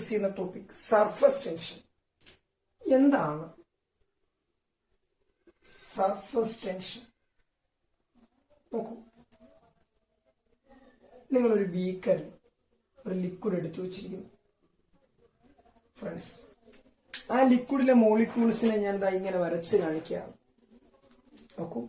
Discuss ചെയ്യുന്ന topic surface tension. എന്താണ് surface tension? നോക്കൂ, നിങ്ങളൊരു ബീക്കറിൽ ഒരു ലിക്വിഡ് എടുത്തു വെച്ചിരിക്കുന്നു ഫ്രണ്ട്സ്. ആ ലിക്വിഡിലെ മോളിക്യൂൾസിനെ ഞാൻ ഇങ്ങനെ വരച്ച് കാണിക്കുകയാണ്. നോക്കൂ,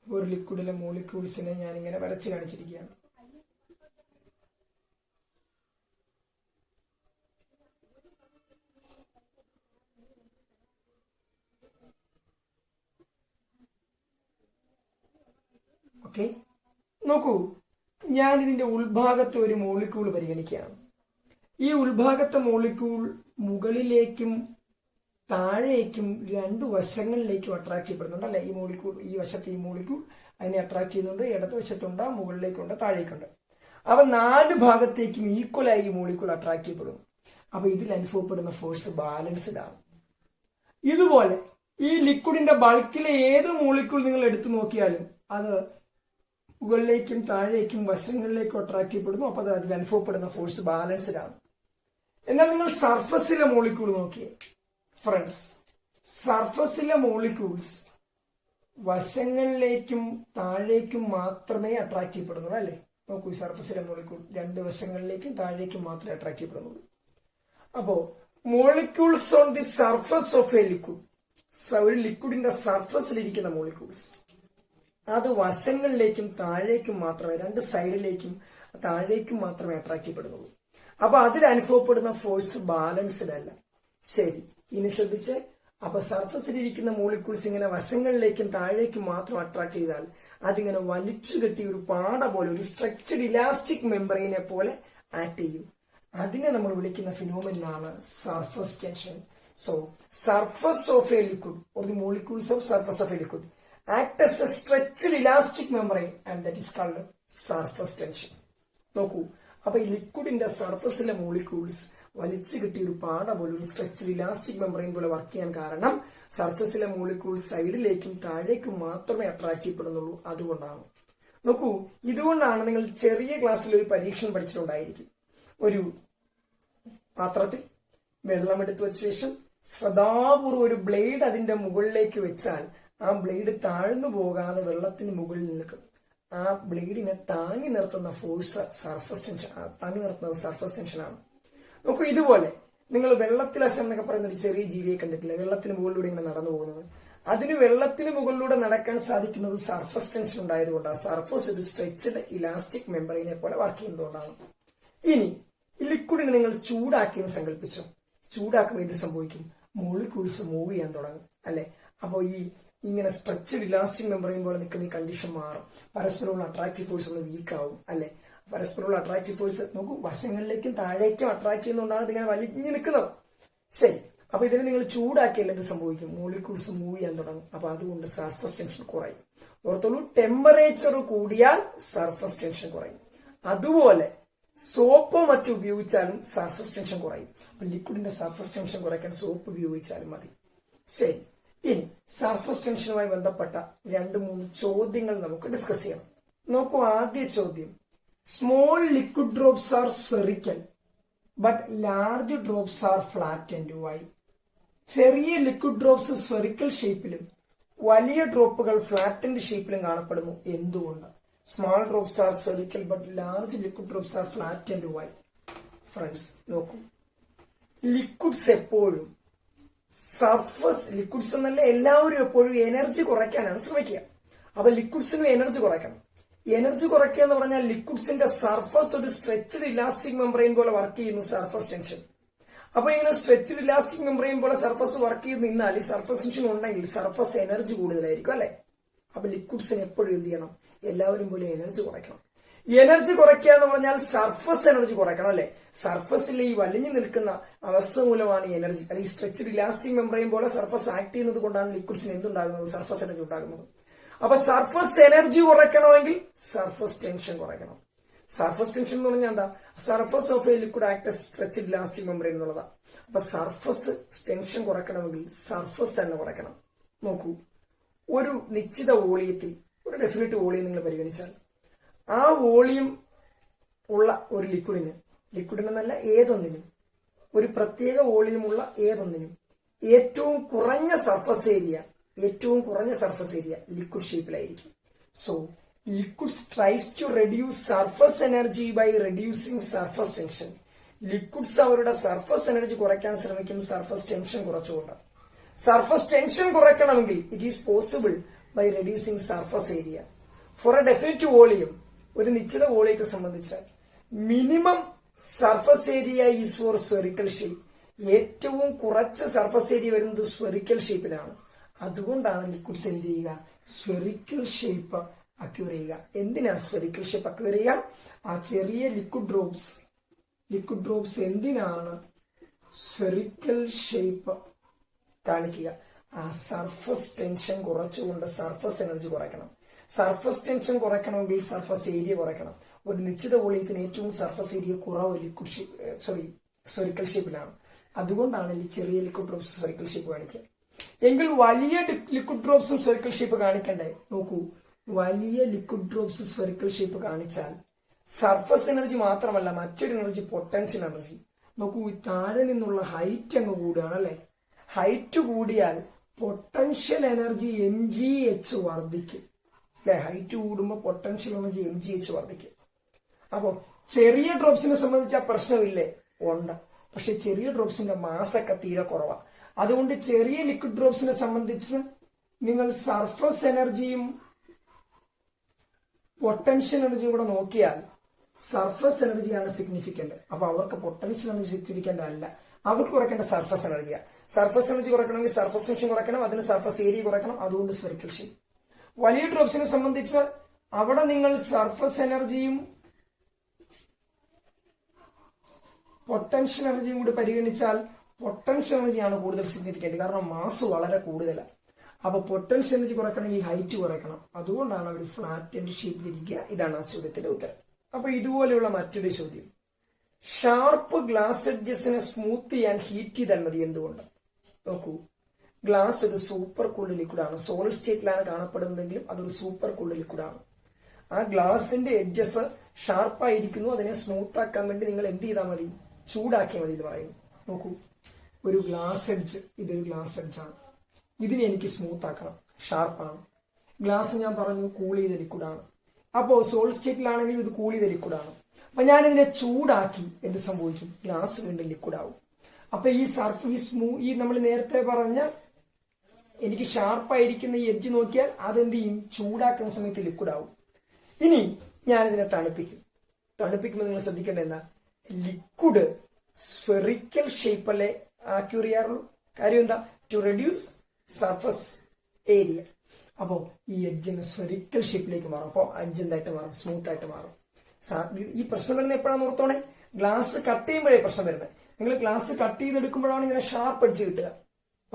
ഒരു ലിക്വിഡിലെ മോളിക്യൂൾസിനെ ഞാൻ ഇങ്ങനെ വരച്ച് കാണിച്ചിരിക്കുകയാണ്. ഓക്കെ, നോക്കൂ, ഞാൻ ഇതിന്റെ ഉൾഭാഗത്ത് ഒരു മോളിക്യൂൾ പരിഗണിക്കുകയാണ്. ഈ ഉൾഭാഗത്തെ മോളിക്യൂൾ മുകളിലേക്കും താഴേക്കും രണ്ടു വശങ്ങളിലേക്കും അട്രാക്ട് ചെയ്യപ്പെടുന്നുണ്ട് അല്ലെ. ഈ മോളിക്യൂൾ, ഈ വശത്ത് ഈ മോളിക്യൂൾ അതിനെ അട്രാക്ട് ചെയ്യുന്നുണ്ട്. ഇടത് വശത്തുണ്ട്, മുകളിലേക്കുണ്ട്, താഴേക്കുണ്ട്. അപ്പൊ 4 ഭാഗത്തേക്കും ഈക്വലായി ഈ മോളിക്യൂൾ അട്രാക്ട് ചെയ്യപ്പെടുന്നു. അപ്പൊ ഇതിൽ അനുഭവപ്പെടുന്ന ഫോഴ്സ് ബാലൻസ്ഡ് ആണ്. ഇതുപോലെ ഈ ലിക്വിഡിന്റെ ബൾക്കിലെ ഏത് മോളിക്യൂൾ നിങ്ങൾ എടുത്തു നോക്കിയാലും അത് മുകളിലേക്കും താഴേക്കും വശങ്ങളിലേക്കും അട്രാക്ട് ചെയ്യപ്പെടുന്നു. അപ്പൊ അതിൽ അനുഭവപ്പെടുന്ന ഫോഴ്സ് ബാലൻസ്ഡ് ആണ്. എന്നാൽ നിങ്ങൾ സർഫസിലെ മോളിക്യൂൾ നോക്കിയേ ഫ്രണ്ട്സ്, സർഫസിലെ മോളിക്യൂൾസ് വശങ്ങളിലേക്കും താഴേക്കും മാത്രമേ അട്രാക്ട് ചെയ്യപ്പെടുന്നുള്ളൂ അല്ലെ. നോക്കൂ, സർഫസിലെ മോളിക്യൂൾ 2 വശങ്ങളിലേക്കും താഴേക്കും മാത്രമേ അട്രാക്ട് ചെയ്യപ്പെടുന്നുള്ളൂ. അപ്പോ molecules on the surface of a liquid, ഒരു ലിക്വിഡിന്റെ സർഫസിലിരിക്കുന്ന മോളിക്യൂൾസ് അത് വശങ്ങളിലേക്കും താഴേക്കും മാത്രമേ, 2 സൈഡിലേക്കും താഴേക്കും മാത്രമേ അട്രാക്ട് ചെയ്യപ്പെടുന്നുള്ളൂ. അപ്പൊ അതിൽ അനുഭവപ്പെടുന്ന ഫോഴ്സ് ബാലൻസ്ഡ് അല്ല. ശരി, ഇനി ശ്രദ്ധിച്ച്. അപ്പൊ സർഫസിലിരിക്കുന്ന മോളിക്യൂൾസ് ഇങ്ങനെ വശങ്ങളിലേക്കും താഴേക്കും മാത്രം അട്രാക്ട് ചെയ്താൽ അതിങ്ങനെ വലിച്ചു കെട്ടി ഒരു പാട പോലെ, ഒരു സ്ട്രെച്ചഡ് ഇലാസ്റ്റിക് മെമ്പറൈനെ പോലെ ആക്ട് ചെയ്യും. അതിനെ നമ്മൾ വിളിക്കുന്ന ഫിനോമിനാണ് surface tension. So surface of a liquid or the molecules of surface of a liquid act as a stretched elastic membrane and that is called surface tension. നോക്കൂ, അപ്പൊ ഈ ലിക്വിഡിന്റെ സർഫസിലെ മോളിക്യൂൾസ് വലിച്ചു കിട്ടിയ ഒരു പാട പോലെ, ഒരു സ്ട്രെച്ച്ഡ് ഇലാസ്റ്റിക് മെമ്പറൈൻ പോലെ വർക്ക് ചെയ്യാൻ കാരണം സർഫസിലെ മോളിക്യൂൾസ് സൈഡിലേക്കും താഴേക്കും മാത്രമേ അട്രാക്ട് ചെയ്യപ്പെടുന്നുള്ളൂ. അതുകൊണ്ടാണ്. നോക്കൂ, ഇതുകൊണ്ടാണ് നിങ്ങൾ ചെറിയ ക്ലാസ്സിൽ ഒരു പരീക്ഷണം പഠിച്ചിട്ടുണ്ടായിരിക്കും. ഒരു പാത്രത്തിൽ വെള്ളമെടുത്തു വെച്ച ശേഷം ശ്രദ്ധാപൂർവ്വം ഒരു ബ്ലേഡ് അതിന്റെ മുകളിലേക്ക് വെച്ചാൽ ആ ബ്ലേഡ് താഴ്ന്നു പോകാതെ വെള്ളത്തിന് മുകളിൽ നിൽക്കും. ആ ബ്ലേഡിനെ താങ്ങി നിർത്തുന്ന ഫോഴ്സ് സർഫസ് ടെൻഷൻ, താങ്ങി നിർത്തുന്നത് സർഫസ് ടെൻഷനാണ്. നോക്കൂ, ഇതുപോലെ നിങ്ങൾ വെള്ളത്തിലശം എന്നൊക്കെ പറയുന്ന ഒരു ചെറിയ ജീവിയെ കണ്ടിട്ടില്ല, വെള്ളത്തിന് മുകളിലൂടെ ഇങ്ങനെ നടന്നു പോകുന്നത്. അതിന് വെള്ളത്തിന് മുകളിലൂടെ നടക്കാൻ സാധിക്കുന്നത് സർഫസ് ടെൻഷൻ ഉണ്ടായതുകൊണ്ടാണ്. സർഫസ് ഒരു സ്ട്രെച്ച്ഡ് ഇലാസ്റ്റിക് മെമ്പറിനെ പോലെ വർക്ക് ചെയ്യുന്നതുകൊണ്ടാണ്. ഇനി ഈ ലിക്വിഡിനെ നിങ്ങൾ ചൂടാക്കിയെന്ന് സങ്കല്പിച്ചോ. ചൂടാക്കുമ്പോൾ ഇത് സംഭവിക്കും, മോളിക്യൂൾസ് മൂവ് ചെയ്യാൻ തുടങ്ങും അല്ലെ. അപ്പോ ഇങ്ങനെ സ്ട്രെച്ച്ഡ് ഇലാസ്റ്റിക് മെമ്പറൈൻ പോലെ നിൽക്കുന്ന ഈ കണ്ടീഷൻ മാറും. പരസ്പരമുള്ള അട്രാക്റ്റീവ് ഫോഴ്സ് ഒന്ന് വീക്ക് ആവും അല്ലെ. പരസ്പരമുള്ള അട്രാക്റ്റീവ് ഫോഴ്സ് നോക്കൂ, വശങ്ങളിലേക്കും താഴേക്കും അട്രാക്ട് ചെയ്യുന്നതുകൊണ്ടാണ് ഇതിങ്ങനെ വലിഞ്ഞു നിൽക്കുന്നത്. ശരി, അപ്പൊ ഇതിനെ നിങ്ങൾ ചൂടാക്കിയാൽ എന്ത് സംഭവിക്കും? മോളിക്യൂൾസ് മൂവ് ചെയ്യാൻ തുടങ്ങും. അപ്പൊ അതുകൊണ്ട് സർഫസ് ടെൻഷൻ കുറയും. ഓർത്തോളൂ, ടെമ്പറേച്ചർ കൂടിയാൽ സർഫസ് ടെൻഷൻ കുറയും. അതുപോലെ സോപ്പോ മറ്റും ഉപയോഗിച്ചാലും സർഫസ് ടെൻഷൻ കുറയും. അപ്പൊ ലിക്വിഡിന്റെ സർഫസ് ടെൻഷൻ കുറയ്ക്കാൻ സോപ്പ് ഉപയോഗിച്ചാലും മതി. ശരി, ഇനി സർഫസ് ടെൻഷനുമായി ബന്ധപ്പെട്ട 2-3 ചോദ്യങ്ങൾ നമുക്ക് ഡിസ്കസ് ചെയ്യണം. നോക്കൂ, ആദ്യ ചോദ്യം, small liquid drops are spherical but large drops are flattened. Why? ചെറിയ ലിക്വിഡ് ഡ്രോപ്സ് സ്ഫെറിക്കൽ ഷേപ്പിലും വലിയ ഡ്രോപ്പുകൾ ഫ്ലാറ്റൻഡ് ഷേപ്പിലും കാണപ്പെടുന്നു. എന്തുകൊണ്ട്? Small drops are spherical but large liquid drops are flattened. Why? Friends നോക്കൂ, ലിക്വിഡ്സ് എപ്പോഴും ലിക്വിഡ്സ് എന്നല്ല, എല്ലാവരും എപ്പോഴും എനർജി കുറയ്ക്കാനാണ് ശ്രമിക്കുക. അപ്പൊ ലിക്വിഡ്സിനും എനർജി കുറയ്ക്കണം. എനർജി കുറയ്ക്കുക എന്ന് പറഞ്ഞാൽ ലിക്വിഡ്സിന്റെ സർഫസ് ഒരു സ്ട്രെച്ച്ഡ് ഇലാസ്റ്റിക് മെമ്പറൈൻ പോലെ വർക്ക് ചെയ്യുന്നു സർഫസ് ടെൻഷൻ. അപ്പൊ ഇങ്ങനെ സ്ട്രെച്ച്ഡ് ഇലാസ്റ്റിക് മെമ്പറൈൻ പോലെ സർഫസ് വർക്ക് ചെയ്ത് നിന്നാൽ ഈ സർഫസ് ടെൻഷൻ ഉണ്ടെങ്കിൽ സർഫസ് എനർജി കൂടുതലായിരിക്കും അല്ലെ. അപ്പൊ ലിക്വിഡ്സിന് എപ്പോഴും എന്ത് ചെയ്യണം? എല്ലാവരും പോലെ എനർജി കുറയ്ക്കണം. എനർജി കുറയ്ക്കുക എന്ന് പറഞ്ഞാൽ സർഫസ് എനർജി കുറയ്ക്കണം അല്ലെ. സർഫസിൽ ഈ വലിഞ്ഞു നിൽക്കുന്ന അവസ്ഥ മൂലമാണ് ഈ എനർജി, അല്ലെങ്കിൽ സ്ട്രെച്ച്ഡ് ഇലാസ്റ്റിക് മെമ്പറൈൻ പോലെ സർഫസ് ആക്ട് ചെയ്യുന്നത് കൊണ്ടാണ് ലിക്വിഡ്സിന് എന്തുണ്ടാകുന്നത്? സർഫസ് എനർജി ഉണ്ടാകുന്നത്. അപ്പൊ സർഫസ് എനർജി കുറയ്ക്കണമെങ്കിൽ സർഫസ് ടെൻഷൻ കുറയ്ക്കണം. സർഫസ് ടെൻഷൻ എന്ന് പറഞ്ഞാൽ എന്താ? Surface of a liquid act stretched elastic membrane എന്നുള്ളതാണ്. അപ്പൊ സർഫസ് ടെൻഷൻ കുറയ്ക്കണമെങ്കിൽ സർഫസ് തന്നെ കുറയ്ക്കണം. നോക്കൂ, ഒരു നിശ്ചിത വോളിയത്തിൽ ഒരു ഡെഫിനിറ്റ് വോളിയം നിങ്ങൾ പരിഗണിച്ചാൽ ആ വോളിയം ഉള്ള ഒരു ലിക്വിഡിനെന്നല്ല ഏതൊന്നിനും, ഒരു പ്രത്യേക വോളിയമുള്ള ഏതൊന്നിനും ഏറ്റവും കുറഞ്ഞ സർഫസ് ഏരിയ ലിക്വിഡ് ഷേപ്പിലായിരിക്കും. So liquids tries to reduce surface energy by reducing surface tension. Liquids അവരുടെ സർഫസ് എനർജി കുറയ്ക്കാൻ ശ്രമിക്കും സർഫസ് ടെൻഷൻ കുറച്ചുകൊണ്ട്. സർഫസ് ടെൻഷൻ കുറയ്ക്കണമെങ്കിൽ it is possible by reducing surface area. For a definite volume, ഒരു നിശ്ചിത വോളിയത്തെ സംബന്ധിച്ച് minimum surface area is for spherical shape. ഏറ്റവും കുറച്ച സർഫസ് ഏരിയ വരുന്നത് സ്ഫെറിക്കൽ ഷേപ്പിലാണ്. അതുകൊണ്ടാണ് ലിക്വിഡ്സ് എന്ത് ചെയ്യുക, സ്ഫെറിക്കൽ ഷേപ്പ് അക്യൂർ ചെയ്യുക. എന്തിനാ സ്ഫെറിക്കൽ ഷേപ്പ് അക്യൂർ ചെയ്യുക? ആ ചെറിയ ലിക്വിഡ് ഡ്രോപ്സ് എന്തിനാണ് സ്ഫെറിക്കൽ ഷേപ്പ് കാണിക്കുക? ആ സർഫസ് ടെൻഷൻ കുറച്ചുകൊണ്ട് സർഫസ് എനർജി കുറയ്ക്കണം. സർഫസ് ടെൻഷൻ കുറയ്ക്കണമെങ്കിൽ സർഫസ് ഏരിയ കുറയ്ക്കണം. ഒരു നിശ്ചിത വോളിയത്തിന് ഏറ്റവും സർഫസ് ഏരിയ കുറവ് സ്ഫെറിക്കൽ ഷേപ്പിലാണ്. അതുകൊണ്ടാണ് ചെറിയ ലിക്വിഡ് ഡ്രോപ്സ് സ്ഫെറിക്കൽ ഷേപ്പ് കാണിക്കുക. എങ്കിൽ വലിയ ലിക്വിഡ് ഡ്രോപ്സും സ്ഫെറിക്കൽ ഷേപ്പ് കാണിക്കണ്ടേ? നോക്കൂ, വലിയ ലിക്വിഡ് ഡ്രോപ്സ് സ്ഫെറിക്കൽ ഷേപ്പ് കാണിച്ചാൽ സർഫസ് എനർജി മാത്രമല്ല, മറ്റൊരു എനർജി പൊട്ടൻഷ്യൽ എനർജി. നോക്കൂ, താഴെ നിന്നുള്ള ഹൈറ്റ് അങ്ങ് കൂടുകയാണ് അല്ലെ. ഹൈറ്റ് കൂടിയാൽ പൊട്ടൻഷ്യൽ എനർജി mgh വർദ്ധിക്കും അല്ലെ. ഹൈറ്റ് കൂടുമ്പോൾ പൊട്ടൻഷ്യൽ എനർജി mgh വർദ്ധിക്കും. അപ്പോ ചെറിയ ഡ്രോപ്സിനെ സംബന്ധിച്ച് ആ പ്രശ്നമില്ലേ? ഉണ്ട്. പക്ഷെ ചെറിയ ഡ്രോപ്സിന്റെ മാസൊക്കെ തീരെ കുറവാണ്. അതുകൊണ്ട് ചെറിയ ലിക്വിഡ് ഡ്രോപ്സിനെ സംബന്ധിച്ച് നിങ്ങൾ സർഫസ് എനർജിയും പൊട്ടൻഷ്യൽ എനർജിയും കൂടെ നോക്കിയാൽ സർഫസ് എനർജിയാണ് സിഗ്നിഫിക്കന്റ്. അപ്പൊ അവർക്ക് പൊട്ടൻഷ്യൽ എനർജി സിഗ്നിഫിക്കന്റ് അല്ല, അവർക്ക് കുറയ്ക്കേണ്ട സർഫസ് എനർജിയാണ്. സർഫസ് എനർജി കുറയ്ക്കണമെങ്കിൽ സർഫസ് ടെൻഷൻ കുറയ്ക്കണം, അതിന് സർഫസ് ഏരിയ കുറയ്ക്കണം. അതുകൊണ്ട് സ്ഫെറിക്കൽ ഷേപ്പ്. വലിയ ഡ്രോപ്സിനെ സംബന്ധിച്ച് അവിടെ നിങ്ങൾ സർഫസ് എനർജിയും പൊട്ടൻഷ്യൽ എനർജിയും കൂടി പരിഗണിച്ചാൽ പൊട്ടൻഷ്യൽ എനർജിയാണ് കൂടുതൽ സിഗ്നിഫിക്കന്റ്, കാരണം മാസ് വളരെ കൂടുതലാണ്. അപ്പൊ പൊട്ടൻഷ്യൽ എനർജി കുറയ്ക്കണമെങ്കിൽ ഹൈറ്റ് കുറയ്ക്കണം. അതുകൊണ്ടാണ് അവർ ഫ്ലാറ്റ് ആൻഡ് ഷേപ്പിലിരിക്കുക. ഇതാണ് ആ ചോദ്യത്തിന്റെ ഉത്തരം. അപ്പൊ ഇതുപോലെയുള്ള മറ്റൊരു ചോദ്യം, ഷാർപ്പ് ഗ്ലാസ് എഡ്ജസിനെ സ്മൂത്ത് ചെയ്യാൻ ഹീറ്റ് ചെയ്താൽ മതി, എന്തുകൊണ്ട്? നോക്കൂ, ഗ്ലാസ് ഒരു സൂപ്പർ കൂൾഡ് ലിക്വിഡാണ്. സോളിഡ് സ്റ്റേറ്റിലാണ് കാണപ്പെടുന്നതെങ്കിലും അതൊരു സൂപ്പർ കൂൾഡ് ലിക്വിഡാണ്. ആ ഗ്ലാസിന്റെ എഡ്ജസ് ഷാർപ്പായിരിക്കുന്നു, അതിനെ സ്മൂത്ത് ആക്കാൻ വേണ്ടി നിങ്ങൾ എന്ത് ചെയ്താൽ മതി? ചൂടാക്കിയാൽ മതി എന്ന് പറയുന്നു. നോക്കൂ, ഒരു ഗ്ലാസ് എഡ്ജ്, ഇതൊരു ഗ്ലാസ് എഡ്ജാണ്. ഇതിനെ എനിക്ക് സ്മൂത്ത് ആക്കണം, ഷാർപ്പാണ്. ഗ്ലാസ് ഞാൻ പറഞ്ഞു കൂൾ ചെയ്ത ലിക്വിഡാണ്. അപ്പോ സോളിഡ് സ്റ്റേറ്റിലാണെങ്കിൽ ഇത് കൂൾ ചെയ്ത ലിക്വിഡാണ്. അപ്പൊ ഞാൻ ഇതിനെ ചൂടാക്കി എന്ത് സംഭവിക്കും? ഗ്ലാസ് വീണ്ടും ലിക്വിഡ് ആവും. അപ്പൊ ഈ നമ്മൾ നേരത്തെ പറഞ്ഞ എനിക്ക് ഷാർപ്പായിരിക്കുന്ന ഈ എഡ്ജ് നോക്കിയാൽ അതെന്ത് ചെയ്യും? ചൂടാക്കുന്ന സമയത്ത് ലിക്വിഡ് ആവും. ഇനി ഞാനിതിനെ തണുപ്പിക്കുമ്പോൾ നിങ്ങൾ ശ്രദ്ധിക്കേണ്ട എന്താ? ലിക്വിഡ് സ്ഫെറിക്കൽ ഷേപ്പല്ലേ ആക്യൂർ ചെയ്യാറുള്ളൂ. കാര്യം എന്താ? To reduce surface area. അപ്പോ ഈ എഡ്ജിന് സ്ഫെറിക്കൽ ഷേപ്പിലേക്ക് മാറും. അപ്പോൾ എഡ്ജ് എന്തായിട്ട് മാറും? സ്മൂത്ത് ആയിട്ട് മാറും. ഈ പ്രശ്നം വരുന്നത് എപ്പോഴാണെന്ന് ഓർത്തോണേ? ഗ്ലാസ് കട്ട് ചെയ്യുമ്പോഴേ പ്രശ്നം വരുന്നത്. നിങ്ങൾ ഗ്ലാസ് കട്ട് ചെയ്തെടുക്കുമ്പോഴാണ് ഇങ്ങനെ ഷാർപ്പ് എഡ്ജ് കിട്ടുക.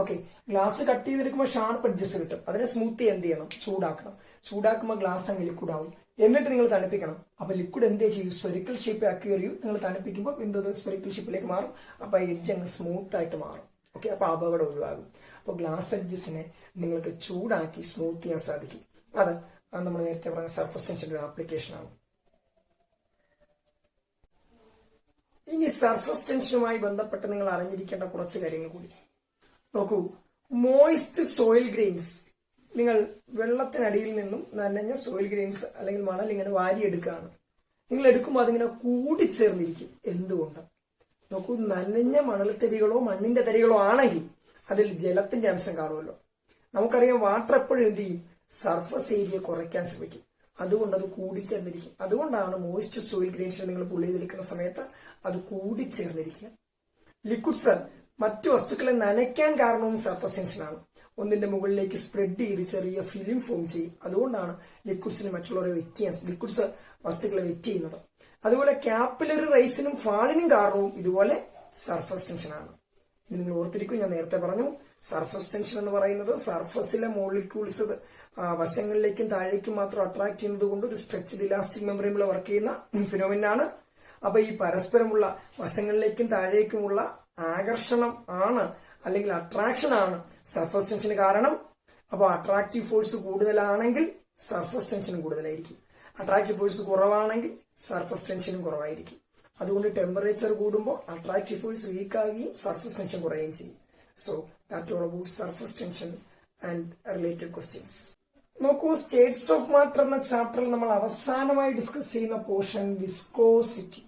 ഓക്കെ, ഗ്ലാസ് കട്ട് ചെയ്തെടുക്കുമ്പോൾ ഷാർപ്പ് എഡ്ജസ് കിട്ടും. അതിനെ സ്മൂത്ത് ചെയ്യാൻ എന്ത് ചെയ്യണം? ചൂടാക്കണം. ചൂടാക്കുമ്പോൾ ഗ്ലാസ് അങ്ങ് ലിക്വിഡ് ആവും. എന്നിട്ട് നിങ്ങൾ തണുപ്പിക്കണം. അപ്പൊ ലിക്വിഡ് എന്തേ ചെയ്യും? സ്ഫെറിക്കൽ ഷേപ്പ് അക്യൂർ ചെയ്യും. നിങ്ങൾ തണുപ്പിക്കുമ്പോൾ വീണ്ടും സ്ഫെറിക്കൽ ഷേപ്പിലേക്ക് മാറും. അപ്പൊ എഡ്ജ് അങ്ങ് സ്മൂത്ത് ആയിട്ട് മാറും. ഓക്കെ, അപ്പൊ അപകടം ഒഴിവാകും. അപ്പൊ ഗ്ലാസ് എഡ്ജസിനെ നിങ്ങൾക്ക് ചൂടാക്കി സ്മൂത്ത് ചെയ്യാൻ സാധിക്കും. അത് നമ്മൾ നേരത്തെ പറഞ്ഞ സർഫസ് ടെൻഷന്റെ ഒരു ആപ്ലിക്കേഷനാണ്. ഇനി സർഫസ് ടെൻഷനുമായി ബന്ധപ്പെട്ട് നിങ്ങൾ അറിഞ്ഞിരിക്കേണ്ട കുറച്ച് കാര്യങ്ങൾ കൂടി നോക്കൂ. മോയിസ്റ്റ് സോയിൽ ഗ്രെയിൻസ്, നിങ്ങൾ വെള്ളത്തിനടിയിൽ നിന്നും നനഞ്ഞ സോയിൽ ഗ്രെയിൻസ് അല്ലെങ്കിൽ മണൽ ഇങ്ങനെ വാരിയെടുക്കുകയാണ്. നിങ്ങൾ എടുക്കുമ്പോൾ അതിങ്ങനെ കൂടിച്ചേർന്നിരിക്കും. എന്തുകൊണ്ട്? നോക്കൂ, നനഞ്ഞ മണൽത്തരികളോ മണ്ണിന്റെ തരികളോ ആണെങ്കിൽ അതിൽ ജലത്തിന്റെ അംശം കാണുമല്ലോ. നമുക്കറിയാം വാട്ടർ എപ്പോഴും എന്ത് ചെയ്യും? സർഫസ് ഏരിയ കുറയ്ക്കാൻ ശ്രമിക്കും. അതുകൊണ്ട് അത് കൂടിച്ചേർന്നിരിക്കും. അതുകൊണ്ടാണ് മോയിസ്റ്റ് സോയിൽ ഗ്രെയിൻസ് നിങ്ങൾ പുള്ളി ചെയ്തെടുക്കുന്ന സമയത്ത് അത് കൂടിച്ചേർന്നിരിക്കുക. ലിക്വിഡ്സ് മറ്റു വസ്തുക്കളെ നനയ്ക്കാൻ കാരണവും സർഫസ് ടെൻഷനാണ്. ഒന്നിന്റെ മുകളിലേക്ക് സ്പ്രെഡ് ചെയ്ത് ചെറിയ ഫിലിം ഫോം ചെയ്യും. അതുകൊണ്ടാണ് ലിക്വിഡ്സിന് മറ്റുള്ളവരെ ലിക്വിഡ്സ് വസ്തുക്കളെ വെറ്റ് ചെയ്യുന്നത്. അതുപോലെ കാപ്പിലറി റൈസിനും ഫാളിനും കാരണവും ഇതുപോലെ സർഫസ് ടെൻഷനാണ്. ഇനി നിങ്ങൾ ഓർത്തിരിക്കും, ഞാൻ നേരത്തെ പറഞ്ഞു, സർഫസ് ടെൻഷൻ എന്ന് പറയുന്നത് സർഫസിലെ മോളിക്യൂൾസ് വശങ്ങളിലേക്കും താഴേക്കും മാത്രം അട്രാക്ട് ചെയ്യുന്നത് കൊണ്ട് ഒരു സ്ട്രെച്ച്ഡ് ഇലാസ്റ്റിക് മെമ്പറിൽ വർക്ക് ചെയ്യുന്ന ഫിനോമിനാണ്. അപ്പൊ ഈ പരസ്പരമുള്ള വശങ്ങളിലേക്കും താഴേക്കുമുള്ള ആകർഷണം ആണ് അല്ലെങ്കിൽ അട്രാക്ഷൻ ആണ് സർഫസ് ടെൻഷന് കാരണം. അപ്പോൾ അട്രാക്റ്റീവ് ഫോഴ്സ് കൂടുതലാണെങ്കിൽ സർഫസ് ടെൻഷനും കൂടുതലായിരിക്കും. അട്രാക്റ്റീവ് ഫോഴ്സ് കുറവാണെങ്കിൽ സർഫസ് ടെൻഷനും കുറവായിരിക്കും. അതുകൊണ്ട് ടെമ്പറേച്ചർ കൂടുമ്പോൾ അട്രാക്റ്റീവ് ഫോഴ്സ് വീക്ക് ആകുകയും സർഫസ് ടെൻഷൻ കുറയുകയും ചെയ്യും. So that all about surface tension and related questions. നോക്കൂ, സ്റ്റേറ്റ്സ് ഓഫ് മാറ്റർ എന്ന ചാപ്റ്ററിൽ നമ്മൾ അവസാനമായി ഡിസ്കസ് ചെയ്യുന്ന പോർഷൻ വിസ്കോസിറ്റി.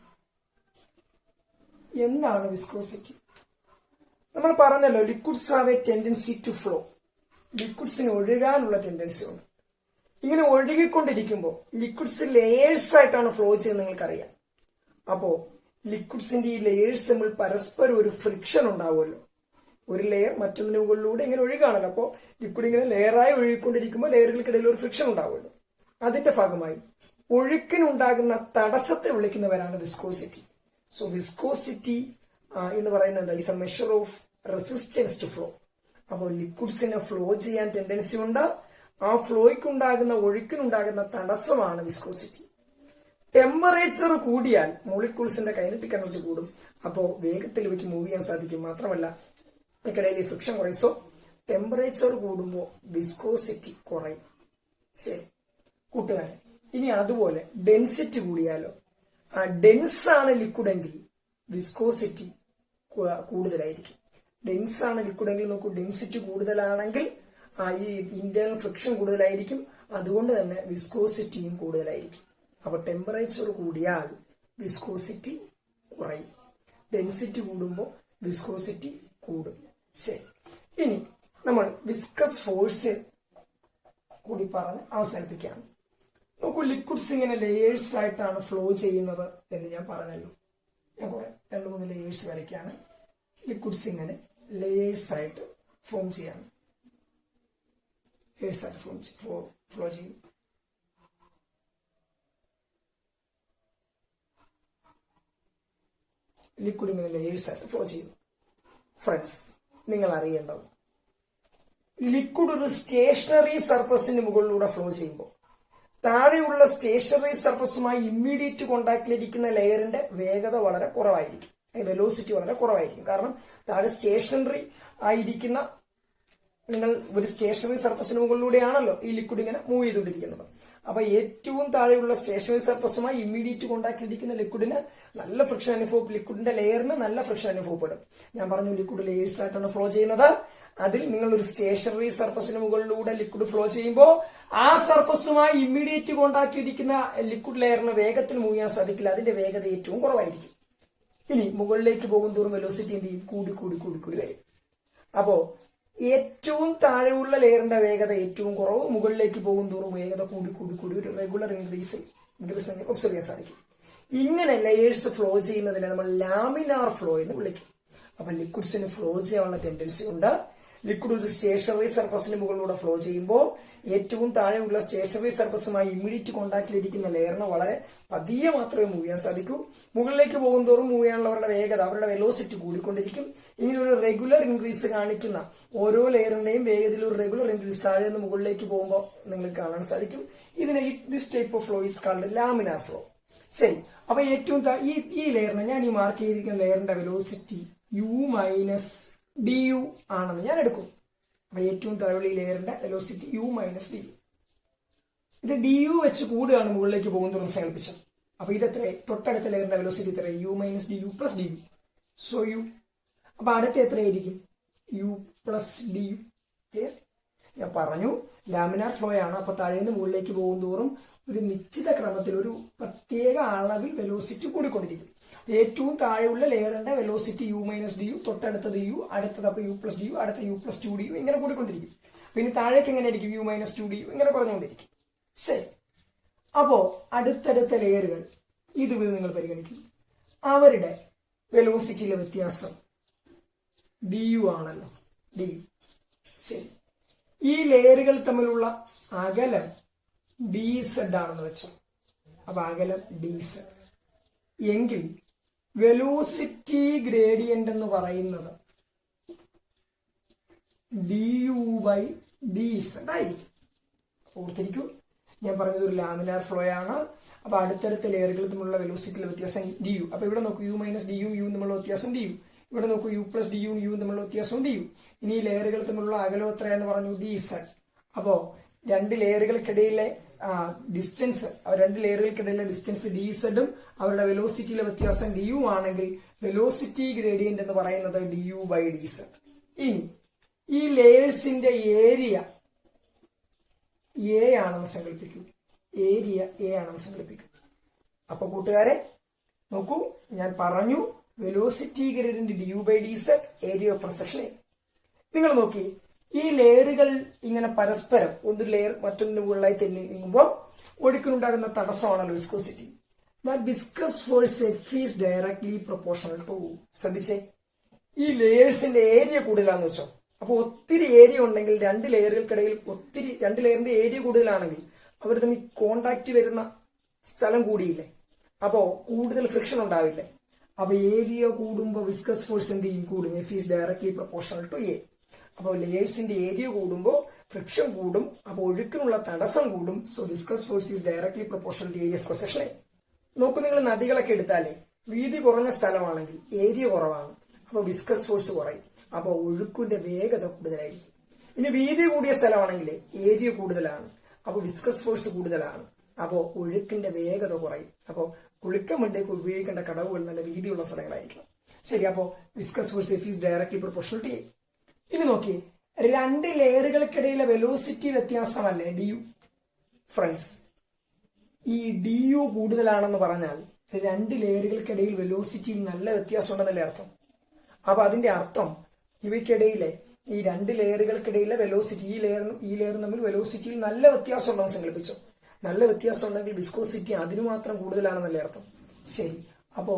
എന്താണ് വിസ്കോസിറ്റി? നമ്മൾ പറഞ്ഞല്ലോ, liquids have a tendency to flow. ലിക്വിഡ്സിന് ഒഴുകാനുള്ള ടെൻഡൻസി ഉണ്ട്. ഇങ്ങനെ ഒഴുകിക്കൊണ്ടിരിക്കുമ്പോൾ ലിക്വിഡ്സ് ലെയേഴ്സ് ആയിട്ടാണ് ഫ്ലോ ചെയ്യുന്നത്, നിങ്ങൾക്കറിയാം. അപ്പോ ലിക്വിഡ്സിന്റെ ഈ ലെയേഴ്സ് തമ്മിൽ പരസ്പരം ഒരു ഫ്രിക്ഷൻ ഉണ്ടാവുമല്ലോ. ഒരു ലെയർ മറ്റൊന്നിന് മുകളിലൂടെ ഇങ്ങനെ ഒഴുകാണല്ലോ. അപ്പോൾ ലിക്വിഡ് ഇങ്ങനെ ലെയറായി ഒഴുകിക്കൊണ്ടിരിക്കുമ്പോൾ ലെയറുകൾക്കിടയിൽ ഒരു ഫ്രിക്ഷൻ ഉണ്ടാവുമല്ലോ. അതിന്റെ ഭാഗമായി ഒഴുക്കിനുണ്ടാകുന്ന തടസ്സത്തെ വിളിക്കുന്നവരാണ് വിസ്കോസിറ്റി. സോ വിസ്കോസിറ്റി എന്ന് പറയുന്നത് is a measure of resistance to flow. അപ്പോൾ ലിക്വിഡ്സിന് ഫ്ലോ ചെയ്യാൻ ടെൻഡൻസി ഉണ്ട്. ആ ഫ്ലോയ്ക്കുണ്ടാകുന്ന ഒഴുക്കിനുണ്ടാകുന്ന തടസ്സമാണ് വിസ്കോസിറ്റി. ടെമ്പറേച്ചർ കൂടിയാൽ മോളിക്യൂൾസിന്റെ കൈനറ്റിക് എനർജി കൂടും. അപ്പോൾ വേഗത്തിൽ ഇവയ്ക്ക് മൂവ് ചെയ്യാൻ സാധിക്കും. മാത്രമല്ല ഇടയിൽ ഫ്രിക്ഷൻ കുറയും. സോ ടെമ്പറേച്ചർ കൂടുമ്പോൾ വിസ്കോസിറ്റി കുറയും. ശരി കൂട്ടുകാരെ, ഇനി അതുപോലെ ഡെൻസിറ്റി കൂടിയാലോ? ആ ഡെൻസ് ആണ് ലിക്വിഡ് എങ്കിൽ വിസ്കോസിറ്റി കൂടുതലായിരിക്കും. ഡെൻസ് ആണ് ലിക്വിഡ് എങ്കിൽ നോക്കൂ, ഡെൻസിറ്റി കൂടുതലാണെങ്കിൽ ഈ ഇന്റേണൽ ഫ്രിക്ഷൻ കൂടുതലായിരിക്കും. അതുകൊണ്ട് തന്നെ വിസ്കോസിറ്റിയും കൂടുതലായിരിക്കും. അപ്പൊ ടെമ്പറേച്ചർ കൂടിയാൽ വിസ്കോസിറ്റി കുറയും, ഡെൻസിറ്റി കൂടുമ്പോൾ വിസ്കോസിറ്റി കൂടും. ശരി, ഇനി നമ്മൾ വിസ്കസ് ഫോഴ്സ് കൂടി പറഞ്ഞ് അവസാനിപ്പിക്കുകയാണ്. നോക്കൂ, ലിക്വിഡ്സ് ഇങ്ങനെ ലേയേഴ്സ് ആയിട്ടാണ് ഫ്ലോ ചെയ്യുന്നത് എന്ന് ഞാൻ പറഞ്ഞല്ലോ. ഞാൻ കുറെ 2-3 ലേയേഴ്സ് വരയ്ക്കാണ്. ലിക്വിഡ്സ് ഇങ്ങനെ ലേയേഴ്സ് ആയിട്ട് ഫോം ചെയ്യാണ്. ലേയേഴ്സ് ആയിട്ട് ഫ്ലോ ചെയ്യും. ലിക്വിഡ് ഇങ്ങനെ ലേയേഴ്സ് ആയിട്ട് ഫ്ലോ ചെയ്യും. ഫ്രണ്ട്സ്, നിങ്ങൾ അറിയേണ്ടത്, ലിക്വിഡ് ഒരു സ്റ്റേഷനറി സർഫസിന് മുകളിലൂടെ ഫ്ലോ ചെയ്യുമ്പോൾ താഴെയുള്ള സ്റ്റേഷനറി സർഫസുമായി ഇമ്മീഡിയറ്റ് കോണ്ടാക്റ്റിലിരിക്കുന്ന ലെയറിന്റെ വേഗത വളരെ കുറവായിരിക്കും, വെലോസിറ്റി വളരെ കുറവായിരിക്കും. കാരണം താഴെ സ്റ്റേഷനറി ആയിരിക്കുന്ന, നിങ്ങൾ ഒരു സ്റ്റേഷനറി സർഫസിന് മുകളിലൂടെയാണല്ലോ ഈ ലിക്വിഡ് ഇങ്ങനെ മൂവ് ചെയ്തുകൊണ്ടിരിക്കുന്നത്. അപ്പൊ ഏറ്റവും താഴെയുള്ള സ്റ്റേഷനറി സർഫസുമായി ഇമ്മീഡിയറ്റ് കോണ്ടാക്റ്റിലിരിക്കുന്ന ലിക്വിഡിന് നല്ല ഫ്രിക്ഷൻ അനുഭവപ്പെടും. ലിക്വിഡിന്റെ ലെയറിന് നല്ല ഫ്രിക്ഷൻ അനുഭവപ്പെടും. ഞാൻ പറഞ്ഞു ലിക്വിഡ് ലെയേഴ്സ് ആയിട്ടാണ് ഫ്ലോ ചെയ്യുന്നത്. അതിൽ നിങ്ങൾ ഒരു സ്റ്റേഷനറി സർഫസിന് മുകളിലൂടെ ലിക്വിഡ് ഫ്ലോ ചെയ്യുമ്പോൾ ആ സർഫസുമായി ഇമ്മീഡിയറ്റ് കോണ്ടാക്റ്റിലിരിക്കുന്ന ലിക്വിഡ് ലെയറിന് വേഗത്തിൽ മൂവ് ചെയ്യാൻ സാധിക്കില്ല. അതിന്റെ വേഗത ഏറ്റവും കുറവായിരിക്കും. ഇനി മുകളിലേക്ക് പോകും തോറും വെലോസിറ്റി എന്ത് ചെയ്യും? കൂടി കൂടി കൂടി കൂടി വരും. അപ്പോ ഏറ്റവും താഴെയുള്ള ലെയറിന്റെ വേഗത ഏറ്റവും കുറവ്, മുകളിലേക്ക് പോകും തോറും വേഗത കൂടി കൂടി കൂടി ഒരു റെഗുലർ ഇൻക്രീസ് ഒബ്സർവ് ചെയ്യാൻ സാധിക്കും. ഇങ്ങനെ ലെയേഴ്സ് ഫ്ലോ ചെയ്യുന്നതിനെ നമ്മൾ ലാമിനാർ ഫ്ലോ എന്ന് വിളിക്കും. അപ്പൊ ലിക്വിഡ്സിന് ഫ്ലോ ചെയ്യാനുള്ള ടെൻഡൻസി ഉണ്ട്. ലിക്വിഡ് ഒരു സ്റ്റേഷനറി സർഫസിന് മുകളിലൂടെ ഫ്ലോ ചെയ്യുമ്പോൾ ഏറ്റവും താഴെയുള്ള സ്റ്റേഷനറി സർഫസുമായി ഇമ്മീഡിയറ്റ് കോണ്ടാക്റ്റിലിരിക്കുന്ന ലെയറിന് വളരെ പതിയെ മാത്രമേ മൂവ് ചെയ്യാൻ സാധിക്കൂ. മുകളിലേക്ക് പോകും തോറും മൂവ് ചെയ്യാനുള്ളവരുടെ വേഗത, അവരുടെ വെലോസിറ്റി കൂടിക്കൊണ്ടിരിക്കും. ഇങ്ങനെ ഒരു റെഗുലർ ഇൻക്രീസ് കാണിക്കുന്ന ഓരോ ലെയറിന്റെയും വേഗതയിൽ ഒരു റെഗുലർ ഇൻക്രീസ് താഴെ നിന്ന് മുകളിലേക്ക് പോകുമ്പോൾ നിങ്ങൾക്ക് കാണാൻ സാധിക്കും. ഇതിനെ this type of flow is called laminar flow. ശരി, അപ്പൊ ഏറ്റവും ഈ ലെയറിനെ, ഞാൻ ഈ മാർക്ക് ചെയ്തിരിക്കുന്ന ലെയറിന്റെ വെലോസിറ്റി u മൈനസ് du ആണെന്ന് ഞാൻ എടുക്കും. അപ്പൊ ഏറ്റവും താഴെയുള്ള ഈ ലെയറിന്റെ വെലോസിറ്റി u മൈനസ് du. ഇത് du വെച്ച് കൂടുകയാണ് മുകളിലേക്ക് പോകുന്നതെന്ന് സങ്കല്പിച്ചത്. അപ്പൊ ഇതെത്ര? തൊട്ടടുത്ത ലെയറിന്റെ വെലോസിറ്റി എത്ര? u minus du plus du. So u. അപ്പൊ അടുത്ത എത്രയായിരിക്കും? u plus du. ക്ലിയർ? ഞാൻ പറഞ്ഞു ലാമിനാർ ഫ്ലോ ആണ്. അപ്പൊ താഴേന്ന് മുകളിലേക്ക് പോകും തോറും ഒരു നിശ്ചിത ക്രമത്തിൽ ഒരു പ്രത്യേക അളവിൽ വെലോസിറ്റി കൂടിക്കൊണ്ടിരിക്കും. ഏറ്റവും താഴെയുള്ള ലെയറിന്റെ വെലോസിറ്റി u മൈനസ് du, തൊട്ടടുത്തത് u, അടുത്തത് അപ്പൊ u പ്ലസ് du, അടുത്ത u പ്ലസ് 2du, ഇങ്ങനെ കൂടിക്കൊണ്ടിരിക്കും. പിന്നെ താഴേക്ക് എങ്ങനെയായിരിക്കും? u മൈനസ് 2du, ഇങ്ങനെ കുറഞ്ഞുകൊണ്ടിരിക്കും. ശരി, അപ്പോ അടുത്തടുത്ത ലെയറുകൾ ഇത് നിങ്ങൾ പരിഗണിക്കും. അവരുടെ വെലോസിറ്റിയിലെ വ്യത്യാസം du ആണല്ലോ, du. ശരി, ഈ ലെയറുകൾ തമ്മിലുള്ള അകലം dz ആണെന്ന് വെച്ചു. അപ്പൊ അകലം dz എങ്കിൽ വെലോസിറ്റി ഗ്രേഡിയന്റ് എന്ന് പറയുന്നത് du/dz ആയിരിക്കും. ഓർത്തിരിക്കൂ, ഞാൻ പറഞ്ഞത് ഒരു ലാമിനാർ ഫ്ലോ ആണ്. അപ്പൊ അടുത്തടുത്ത ലെയറുകൾ തമ്മിലുള്ള വെലോസിറ്റിയിലെ വ്യത്യാസം du. അപ്പൊ ഇവിടെ നോക്കൂ, u മൈനസ് du u തമ്മിലുള്ള വ്യത്യാസം du. ഇവിടെ നോക്കൂ, u പ്ലസ് du u തമ്മിലുള്ള വ്യത്യാസം du. ഇനി ഈ ലെയറുകൾ തമ്മിലുള്ള അകലം എത്രയാന്ന് പറഞ്ഞു? dz. അപ്പോ രണ്ട് ലെയറുകൾക്കിടയിലെ ഡിസ്റ്റൻസ്, രണ്ട് ലെയറുകൾക്കിടയിലെ ഡിസ്റ്റൻസ് ഡി സെഡും അവരുടെ വെലോസിറ്റിയിലെ വ്യത്യാസം ഡി യു ആണെങ്കിൽ വെലോസിറ്റി ഗ്രേഡിയന്റ് എന്ന് പറയുന്നത് D U by D Z. ഇനി ഈ ലെയേഴ്സിന്റെ ഏരിയ എ ആണെന്ന് സങ്കല്പിക്കൂ. ഏരിയ എ ആണെന്ന് സങ്കല്പിക്കൂ. അപ്പൊ കൂട്ടുകാരെ നോക്കൂ, ഞാൻ പറഞ്ഞു velocity gradient D U by D Z, area of section A. നിങ്ങൾ നോക്കി, ഈ ലെയറുകൾ ഇങ്ങനെ പരസ്പരം ഒരു ലെയർ മറ്റൊന്നിന് മുകളിലായി തെന്നി നീങ്ങുമ്പോൾ ഒഴുക്കിനുണ്ടാകുന്ന തടസ്സമാണല്ലോ viscosity. That viscous force F is directly proportional to. ശ്രദ്ധിച്ചേ, ഈ ലെയേഴ്സിന്റെ ഏരിയ കൂടുതലാന്ന് വെച്ചോ. അപ്പൊ ഒത്തിരി ഏരിയ ഉണ്ടെങ്കിൽ രണ്ട് ലെയറുകൾക്കിടയിൽ രണ്ട് ലെയറിന്റെ ഏരിയ കൂടുതലാണെങ്കിൽ അവർ തമ്മിൽ കോണ്ടാക്ട് വരുന്ന സ്ഥലം കൂടിയില്ലേ, അപ്പോ കൂടുതൽ ഫ്രിക്ഷൻ ഉണ്ടാവില്ലേ. അപ്പൊ ഏരിയ കൂടുമ്പോ വിസ്കസ് ഫോഴ്സ് എന്ത് ചെയ്യും? കൂടും. F is directly proportional to A. അപ്പോൾ ലെയേഴ്സിന്റെ ഏരിയ കൂടുമ്പോൾ ഫ്രിക്ഷൻ കൂടും, അപ്പോൾ ഒഴുക്കിനുള്ള തടസ്സം കൂടും. So viscous force is directly proportional to area of cross section. നോക്കൂ, നിങ്ങൾ നദികളൊക്കെ എടുത്താലേ വീതി കുറഞ്ഞ സ്ഥലമാണെങ്കിൽ ഏരിയ കുറവാണ്, അപ്പോൾ വിസ്കസ് ഫോഴ്സ് കുറയും, അപ്പോൾ ഒഴുക്കിന്റെ വേഗത കൂടുതലായിരിക്കും. ഇനി വീതി കൂടിയ സ്ഥലമാണെങ്കിൽ ഏരിയ കൂടുതലാണ്, അപ്പോൾ വിസ്കസ് ഫോഴ്സ് കൂടുതലാണ്, അപ്പോൾ ഒഴുക്കിന്റെ വേഗത കുറയും. അപ്പോൾ കുളിക്കാൻ വേണ്ടിയൊക്കെ ഉപയോഗിക്കേണ്ട കടവുകൾ നല്ല വീതിയുള്ള സ്ഥലങ്ങളായിരിക്കണം. ശരി, അപ്പോൾ viscous force F is directly proportional to A. ഇനി നോക്കി, രണ്ട് ലെയറുകൾക്കിടയിലെ വെലോസിറ്റി വ്യത്യാസമല്ലേ ഡി യു. ഫ്രണ്ട്സ്, ഈ ഡി യു കൂടുതലാണെന്ന് പറഞ്ഞാൽ രണ്ട് ലെയറുകൾക്കിടയിൽ വെലോസിറ്റിയിൽ നല്ല വ്യത്യാസം ഉണ്ടെന്നല്ലേ അർത്ഥം. അപ്പൊ അതിന്റെ അർത്ഥം ഇവയ്ക്കിടയിലെ ഈ രണ്ട് ലെയറുകൾക്കിടയിലെ വെലോസിറ്റി, ഈ ലെയറും തമ്മിൽ വെലോസിറ്റിയിൽ നല്ല വ്യത്യാസം ഉണ്ടെന്ന് സങ്കല്പിച്ചോ. നല്ല വ്യത്യാസം ഉണ്ടെങ്കിൽ വിസ്കോസിറ്റി അതിനു മാത്രം കൂടുതലാണെന്നല്ലേ അർത്ഥം. ശരി, അപ്പോ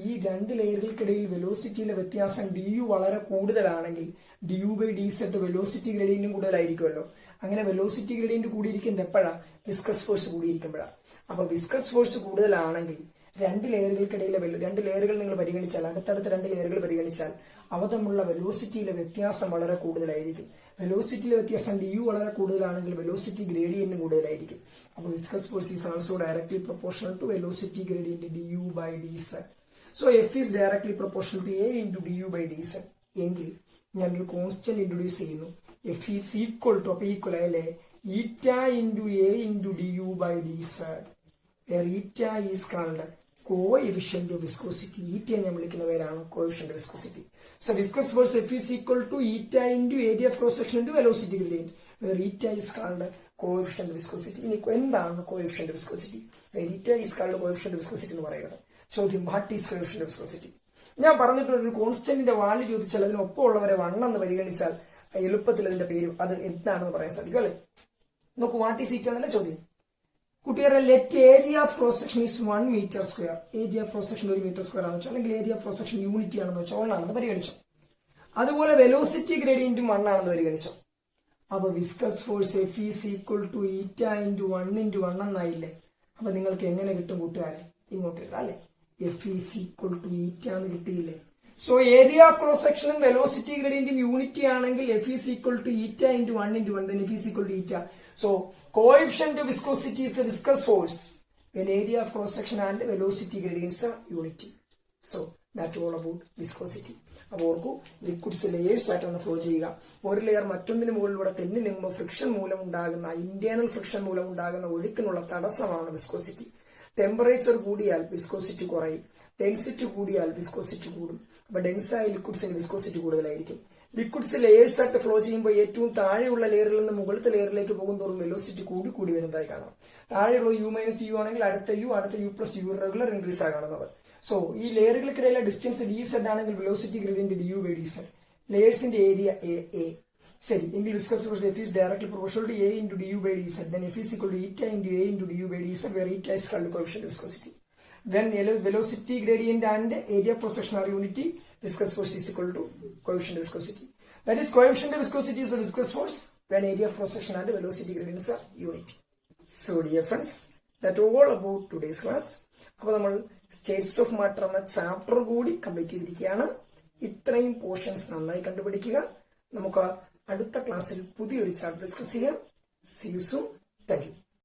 ഈ രണ്ട് ലെയറുകൾക്കിടയിൽ വെലോസിറ്റിയിലെ വ്യത്യാസം ഡി യു വളരെ കൂടുതലാണെങ്കിൽ D U by D Z velocity ഗ്രേഡിയന്റും കൂടുതലായിരിക്കുമല്ലോ. അങ്ങനെ വെലോസിറ്റി ഗ്രേഡിയന്റ് കൂടിയിരിക്കുന്നത് എപ്പോഴാ? വിസ്കസ് ഫോഴ്സ് കൂടിയിരിക്കുമ്പോഴാണ്. അപ്പൊ വിസ്കസ് ഫോഴ്സ് കൂടുതലാണെങ്കിൽ രണ്ട് ലെയറുകൾക്കിടയിലെ രണ്ട് ലെയറുകൾ നിങ്ങൾ പരിഗണിച്ചാൽ, അടുത്തടുത്ത രണ്ട് ലെയറുകൾ പരിഗണിച്ചാൽ അവ തമ്മിലുള്ള വെലോസിറ്റിയിലെ വ്യത്യാസം വളരെ കൂടുതലായിരിക്കും. വെലോസിറ്റിയിലെ വ്യത്യാസം ഡി യു വളരെ കൂടുതലാണെങ്കിൽ വെലോസിറ്റി ഗ്രേഡിയന്റും കൂടുതലായിരിക്കും. അപ്പോൾ viscous force is also directly proportional to velocity gradient D U by D Z. So F is directly proportional to A into D U by D Z. എങ്കിൽ ഞാനൊരു കോൺസ്റ്റന്റ് ഇൻട്രൊഡ്യൂസ് ചെയ്യുന്നു. F is equal to, അപ്പൊ equal ആയല്ലേ, eta into A into D U by D Z. Eta is called coefficient of viscosity. Eta ഞാൻ വിളിക്കുന്ന പേരാണ് coefficient of viscosity. So viscous force F is equal to eta into area of cross section into velocity gradient, where eta is called coefficient of viscosity. ഇനി എന്താണ് coefficient of viscosity? Where eta is called coefficient of viscosity എന്ന് പറയുന്നത്. ചോദ്യം, what is coefficient of viscosity? ഞാൻ പറഞ്ഞിട്ടുള്ള ഒരു കോൺസ്റ്റന്റിന്റെ value ചോദിച്ചാൽ അതിനൊപ്പമുള്ളവരെ 1 എന്ന് പരിഗണിച്ചാൽ എളുപ്പത്തിൽ അതിന്റെ പേര് അത് എന്താണെന്ന് പറയാൻ സാധിക്കും അല്ലെ. നോക്കൂ, വാട്ട് ഈസ് ഈറ്റ എന്നല്ല ചോദ്യം. കുട്ടികളെ, let area of cross section is 1 metre square. Area of cross section 1 metre square ആണെന്ന് വെച്ചോ, അല്ലെങ്കിൽ area of cross section unity ആണെന്ന് വെച്ചോ, 1 ആണെന്ന് പരിഗണിച്ചോ. അതുപോലെ വെലോസിറ്റി ഗ്രേഡിയന്റും 1 ആണെന്ന് പരിഗണിച്ചോ. അപ്പൊ viscous force F is equal to eta into 1 into 1 എന്നായില്ലേ. അപ്പൊ നിങ്ങൾക്ക് എങ്ങനെ കിട്ടും കൂട്ടുകാരെ? ഇങ്ങോട്ട് എഴുതാം അല്ലെ. F is equal to eta എന്ന് കിട്ടിയില്ലേ. സോ ഏരിയ ഓഫ് ക്രോസ് സെക്ഷനും വെലോസിറ്റി ഗ്രേഡിയന്റും യൂണിറ്റി ആണെങ്കിൽ F is equal to eta into 1 into 1, then F is equal to eta. So coefficient of viscosity is the viscous force when area of cross section and velocity gradients are unity. So that's all about viscosity. അപ്പോൾ ഓർക്കൂ, liquids layers ആയിട്ടാണ് flow ചെയ്യുക. ഒരു layer മറ്റൊന്നിന് മുകളിലൂടെ തെന്നി നീങ്ങുമ്പോൾ friction മൂലം ഉണ്ടാകുന്ന, internal friction മൂലം ഉണ്ടാകുന്ന ഒഴുക്കിനുള്ള തടസ്സമാണ് വിസ്കോസിറ്റി. ടെമ്പറേച്ചർ കൂടിയാൽ വിസ്കോസിറ്റി കുറയും, ഡെൻസിറ്റി കൂടിയാൽ വിസ്കോസിറ്റി കൂടും. അപ്പൊ ഡെൻസായ ലിക്വിഡ്സിന് വിസ്കോസിറ്റി കൂടുതലായിരിക്കും. ലിക്വിഡ്സ് ലെയേഴ്സ് ആയിട്ട് ഫ്ലോ ചെയ്യുമ്പോൾ ഏറ്റവും താഴെയുള്ള ലെയറിൽ നിന്ന് മുകളിലത്തെ ലെയറിലേക്ക് പോകുന്നതോറും വെലോസിറ്റി കൂടി വരുന്നതായി കാണാം. താഴെയുള്ള യു മൈനസ് യു ആണെങ്കിൽ അടുത്ത U plus U regular increase ആ കാണുന്നത്. സോ ഈ ലെയറുകൾക്കിടയിലെ ഡിസ്റ്റൻസ് ഡി സെഡ് ആണെങ്കിൽ velocity gradient D U by D Z. ലെയേഴ്സിന്റെ ഏരിയ എ. ശരി, എങ്കിൽ viscous force F is directly proportional to A into D U by D Z. Then F is equal to eta into A into D U by D Z, where eta is called coefficient of viscosity. Then velocity gradient and area of cross section are unity. Viscous force is equal to coefficient of viscosity. That is, coefficient of viscosity is the viscous force when area of cross section and velocity gradients are unity. So dear friends, that all about today's class. അപ്പോൾ നമ്മൾ States of matter എന്ന chapter കൂടി complete ചെയ്തിരിക്കുകയാണ്. ഇത്രയും portions നന്നായി കണ്ടുപിടിക്കുക. നമുക്ക് അടുത്ത ക്ലാസ്സിൽ പുതിയൊരു ചാപ്റ്റർ ഡിസ്കസ് ചെയ്യാം. See you soon. Thank you.